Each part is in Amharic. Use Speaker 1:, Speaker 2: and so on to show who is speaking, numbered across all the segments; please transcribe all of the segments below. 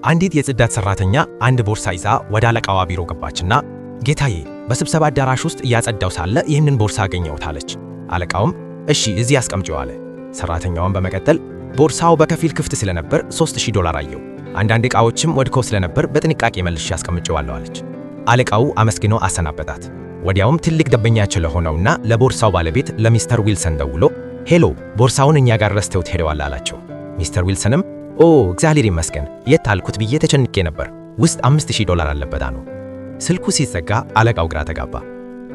Speaker 1: አንዲት የጽዳት ሰራተኛ አንድ ቦርሳ ይዛ ወደ አለቃዋ ቢሮ ገባችና ጌታዬ በስብሰባ አዳራሽ ውስጥ እያጸዳው ሳለ ይህንን ቦርሳ አገኘሁት አለች። አለቃውም እሺ እዚህ አስቀምጪው አለ። ሰራተኛዋም በመቀጠል ቦርሳው በከፊል ክፍት ስለነበር $3000 አየው። አንዳንድ ዕቃዎችም ወድቀው ስለነበር በጥንቃቄ መልሼ አስቀምጬዋለሁ አለች። አለቃው አመስግኖ አሰናበታት። ወዲያውም ትልቅ ደንበኛቸው ለሆነውና ለቦርሳው ባለቤት ለሚስተር ዊልሰን ደውሎ ሄሎ ቦርሳውን እኛ ጋር ረስተውት ሄደዋል አላቸው። ሚስተር ዊልሰንም ኦ እግዚአብሔር ይመስገን የት አልኩት ብዬ ተጨንቄ ነበር፣ ውስጥ $5000 አለበት አሉ። ስልኩ ሲዘጋ አለቃው ግራ ተጋባ።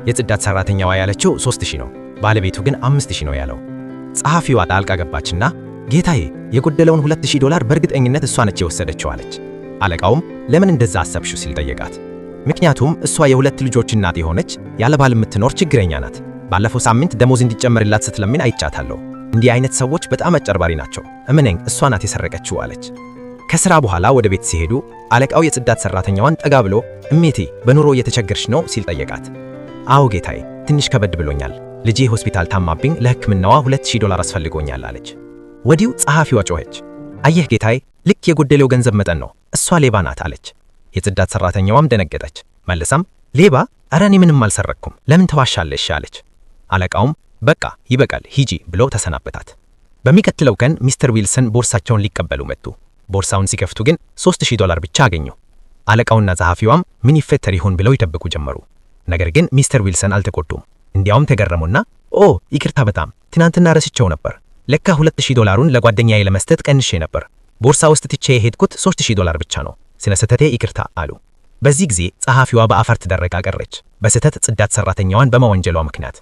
Speaker 1: የጽዳት ሰራተኛዋ ያለችው 3000 ነው፣ ባለቤቱ ግን 5000 ነው ያለው። ጸሐፊዋ ጣልቃ ገባችና ጌታዬ የጎደለውን $2000 በእርግጠኝነት እሷ ነች የወሰደችው አለች። አለቃውም ለምን እንደዛ አሰብሽው ሲል ጠየቃት። ምክንያቱም እሷ የሁለት ልጆች እናት የሆነች ያለ ባል የምትኖር ችግረኛ ናት። ባለፈው ሳምንት ደሞዝ እንዲጨመርላት ስትለምን አይቻታለሁ። እንዲህ አይነት ሰዎች በጣም አጭበርባሪ ናቸው። እመነኝ እሷ ናት የሰረቀችው አለች። ከሥራ በኋላ ወደ ቤት ሲሄዱ አለቃው የጽዳት ሰራተኛዋን ጠጋ ብሎ እሜቴ በኑሮ እየተቸገርሽ ነው ሲል ጠየቃት። አዎ ጌታዬ ትንሽ ከበድ ብሎኛል፣ ልጄ ሆስፒታል ታማብኝ ለሕክምናዋ $2000 አስፈልጎኛል አለች። ወዲው ጸሐፊዋ ጮኸች፣ አየህ ጌታዬ ልክ የጎደለው ገንዘብ መጠን ነው፣ እሷ ሌባ ናት አለች። የጽዳት ሰራተኛዋም ደነገጠች። መልሳም ሌባ? ኧረ እኔ ምንም አልሰረቅኩም፣ ለምን ተዋሻለሽ አለች። አለቃውም በቃ ይበቃል ሂጂ ብሎ ተሰናበታት። በሚቀጥለው ቀን ሚስተር ዊልሰን ቦርሳቸውን ሊቀበሉ መጡ። ቦርሳውን ሲከፍቱ ግን $3000 ብቻ አገኙ። አለቃውና ጸሐፊዋም ምን ይፈጠር ይሆን ብለው ይጠብቁ ጀመሩ። ነገር ግን ሚስተር ዊልሰን አልተቆጡም። እንዲያውም ተገረሙና ኦ ይቅርታ በጣም ትናንትና ረስቼው ነበር፣ ለካ $2000ን ለጓደኛዬ ለመስጠት ቀንሼ ነበር፣ ቦርሳ ውስጥ ትቼ የሄድኩት $3000 ብቻ ነው፣ ስለ ስህተቴ ይቅርታ አሉ። በዚህ ጊዜ ጸሐፊዋ በአፈር ትደረቅ ቀረች፣ በስህተት ጽዳት ሰራተኛዋን በመወንጀሏ ምክንያት።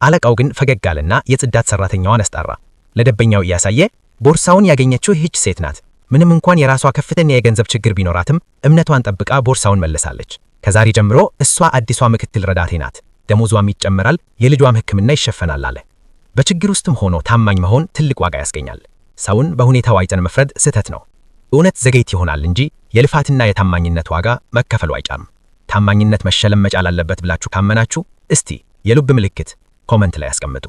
Speaker 1: አለቃው ግን ፈገግ አለና የጽዳት ሰራተኛዋን አስጠራ። ለደንበኛው እያሳየ ቦርሳውን ያገኘችው ይህች ሴት ናት፣ ምንም እንኳን የራሷ ከፍተኛ የገንዘብ ችግር ቢኖራትም እምነቷን ጠብቃ ቦርሳውን መልሳለች። ከዛሬ ጀምሮ እሷ አዲሷ ምክትል ረዳቴ ናት፣ ደሞዟም ይጨመራል፣ የልጇም ሕክምና ይሸፈናል አለ። በችግር ውስጥም ሆኖ ታማኝ መሆን ትልቅ ዋጋ ያስገኛል። ሰውን በሁኔታው አይተን መፍረድ ስህተት ነው። እውነት ዘገይት ይሆናል እንጂ የልፋትና የታማኝነት ዋጋ መከፈሉ አይቀርም። ታማኝነት መሸለም መቻል አለበት ብላችሁ ካመናችሁ እስቲ የልብ ምልክት ኮመንት ላይ አስቀምጡ።